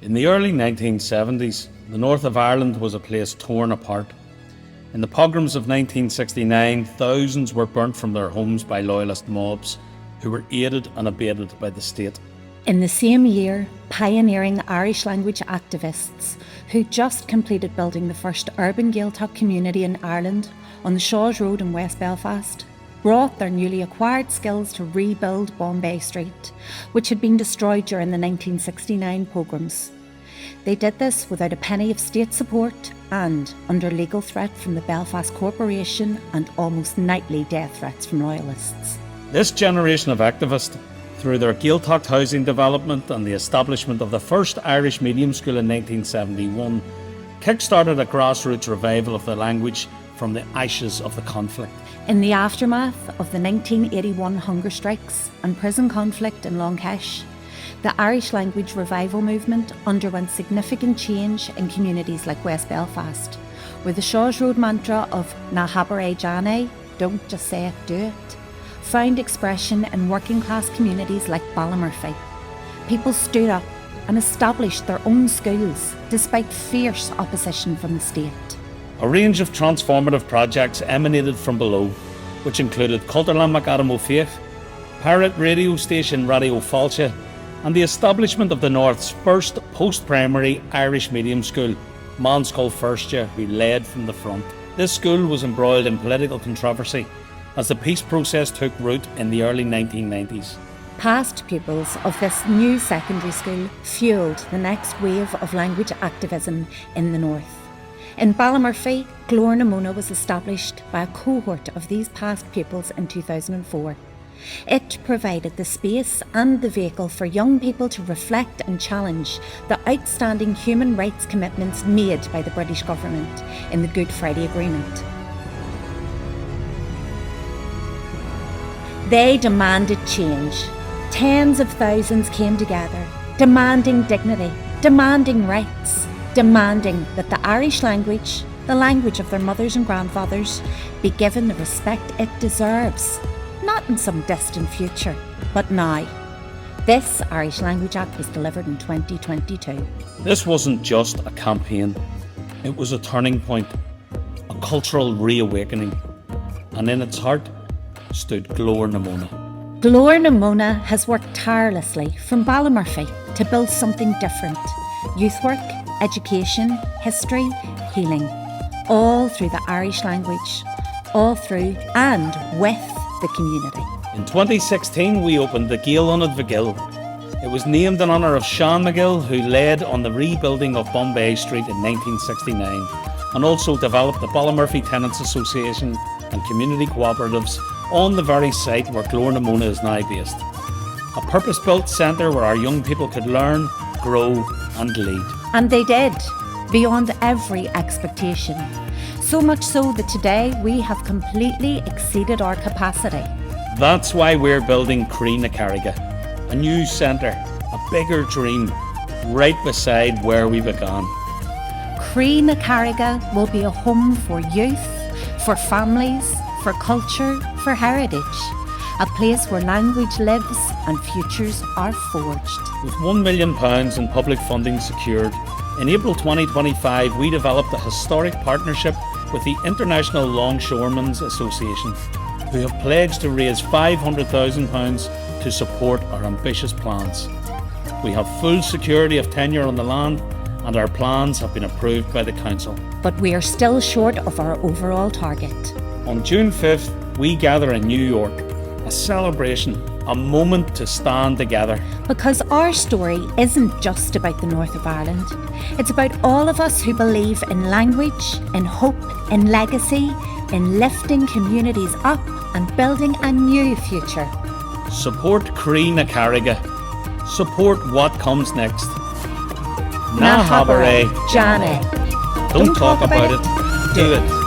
In the early 1970s, the north of Ireland was a place torn apart. In the pogroms of 1969, thousands were burnt from their homes by loyalist mobs who were aided and abetted by the state. In the same year, pioneering Irish language activists who just completed building the first urban Gaeltacht community in Ireland on the Shaws Road in West Belfast brought their newly acquired skills to rebuild Bombay Street, which had been destroyed during the 1969 pogroms. They did this without a penny of state support and under legal threat from the Belfast Corporation and almost nightly death threats from loyalists. This generation of activists, through their Gaeltacht housing development and the establishment of the first Irish medium school in 1971, kick-started a grassroots revival of the language from the ashes of the conflict. In the aftermath of the 1981 hunger strikes and prison conflict in Long Kesh, the Irish language revival movement underwent significant change in communities like West Belfast, where the Shaws Road mantra of Na Habaré Jane, don't just say it, do it, found expression in working class communities like Ballymurphy. People stood up and established their own schools despite fierce opposition from the state. A range of transformative projects emanated from below, which included Culturlan Macadam O'Faith, pirate radio station Radio Falcha, and the establishment of the North's first post-primary Irish medium school, Manskull Firstja, who led from the front. This school was embroiled in political controversy as the peace process took root in the early 1990s. Past pupils of this new secondary school fuelled the next wave of language activism in the North. In Ballymurphy, Glór na Móna was established by a cohort of these past pupils in 2004. It provided the space and the vehicle for young people to reflect and challenge the outstanding human rights commitments made by the British government in the Good Friday Agreement. They demanded change. Tens of thousands came together, demanding dignity, demanding rights, demanding that the Irish language, the language of their mothers and grandfathers, be given the respect it deserves, not in some distant future, but now. This Irish Language Act was delivered in 2022. This wasn't just a campaign, it was a turning point, a cultural reawakening, and in its heart stood Glór na Móna. Glór na Móna has worked tirelessly from Ballymurphy to build something different. Youth work, education, history, healing, all through the Irish language, all through and with the community. In 2016, we opened the Gaelonad Vigil. It was named in honour of Sean McGill, who led on the rebuilding of Bombay Street in 1969 and also developed the Ballymurphy Tenants Association and community cooperatives on the very site where Glór na Móna is now based. A purpose-built centre where our young people could learn, grow and lead. And they did, beyond every expectation. So much so that today we have completely exceeded our capacity. That's why we're building Croí na Carraige, a new centre, a bigger dream, right beside where we began. Croí na Carraige will be a home for youth, for families, for culture, for heritage. A place where language lives and futures are forged. With £1 million in public funding secured, in April 2025 we developed a historic partnership with the International Longshoremen's Association, who have pledged to raise £500,000 to support our ambitious plans. We have full security of tenure on the land and our plans have been approved by the Council. But we are still short of our overall target. On June 5th, we gather in New York, a celebration, a moment to stand together. Because our story isn't just about the north of Ireland. It's about all of us who believe in language, in hope, in legacy, in lifting communities up and building a new future. Support Croí na Carraige. Support what comes next. Na Habaré Jane. Don't talk about it, do it.